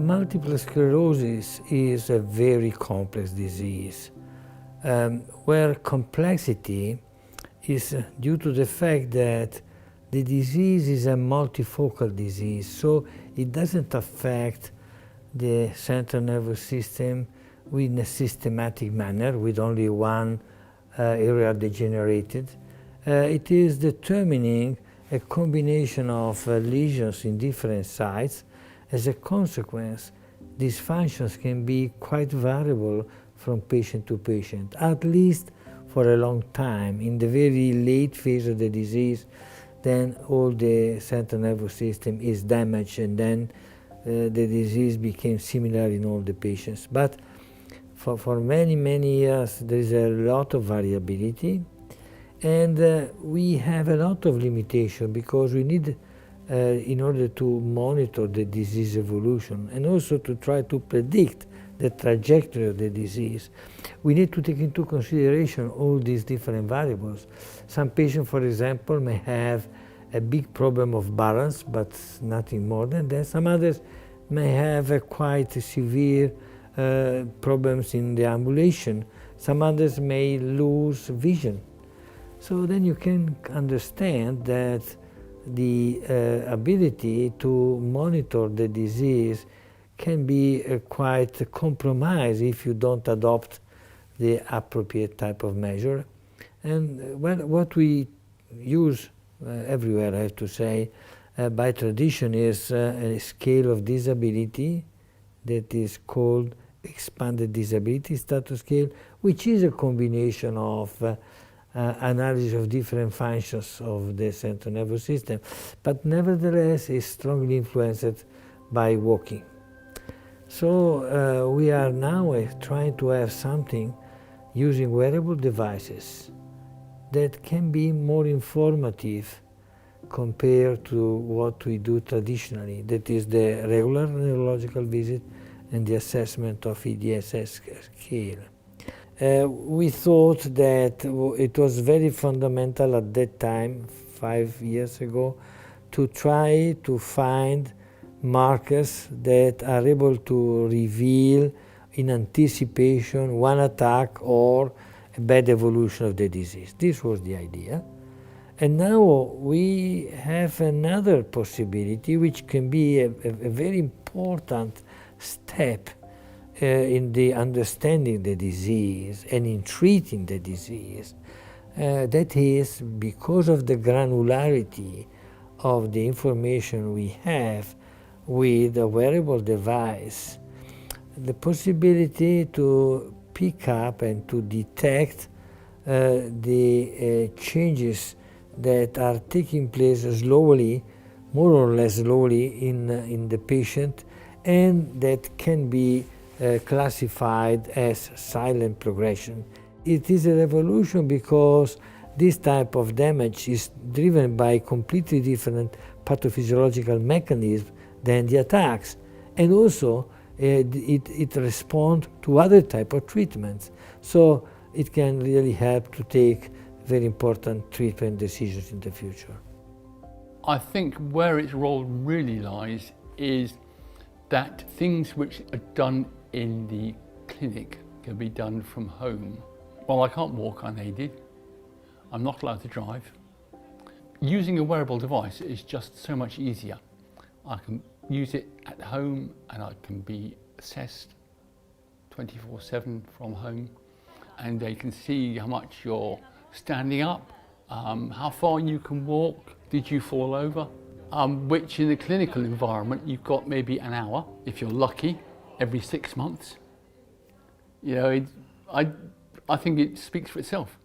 Multiple sclerosis is a very complex disease, where complexity is due to the fact that the disease is a multifocal disease, so it doesn't affect the central nervous system in a systematic manner with only one area degenerated. It is determining a combination of lesions in different sites. As a consequence, these functions can be quite variable from patient to patient, at least for a long time. In the very late phase of the disease, then all the central nervous system is damaged, and then the disease became similar in all the patients. But for many, many years, there is a lot of variability, and we have a lot of limitation because we need, in order to monitor the disease evolution and also to try to predict the trajectory of the disease, we need to take into consideration all these different variables. Some patients, for example, may have a big problem of balance, but nothing more than that. Some others may have a quite severe problems in the ambulation. Some others may lose vision. So then you can understand that the ability to monitor the disease can be quite compromised if you don't adopt the appropriate type of measure. And what we use everywhere, I have to say, by tradition is a scale of disability that is called expanded disability status scale, which is a combination of analysis of different functions of the central nervous system, but nevertheless is strongly influenced by walking. So we are now trying to have something using wearable devices that can be more informative compared to what we do traditionally, that is the regular neurological visit and the assessment of EDSS scale. We thought that it was very fundamental at that time, 5 years ago, to try to find markers that are able to reveal in anticipation one attack or a bad evolution of the disease. This was the idea. And now we have another possibility, which can be a very important step in the understanding the disease and in treating the disease. That is, because of the granularity of the information we have with a wearable device, the possibility to pick up and to detect the changes that are taking place slowly, more or less slowly in the patient, and that can be classified as silent progression. It is a revolution because this type of damage is driven by completely different pathophysiological mechanisms than the attacks, and also it responds to other type of treatments. So it can really help to take very important treatment decisions in the future. I think where its role really lies is that things which are done in the clinic can be done from home. Well, I can't walk unaided. I'm not allowed to drive. Using a wearable device is just so much easier. I can use it at home and I can be assessed 24/7 from home, and they can see how much you're standing up, how far you can walk, did you fall over, which in the clinical environment you've got maybe an hour, if you're lucky, every 6 months. You know, I think it speaks for itself.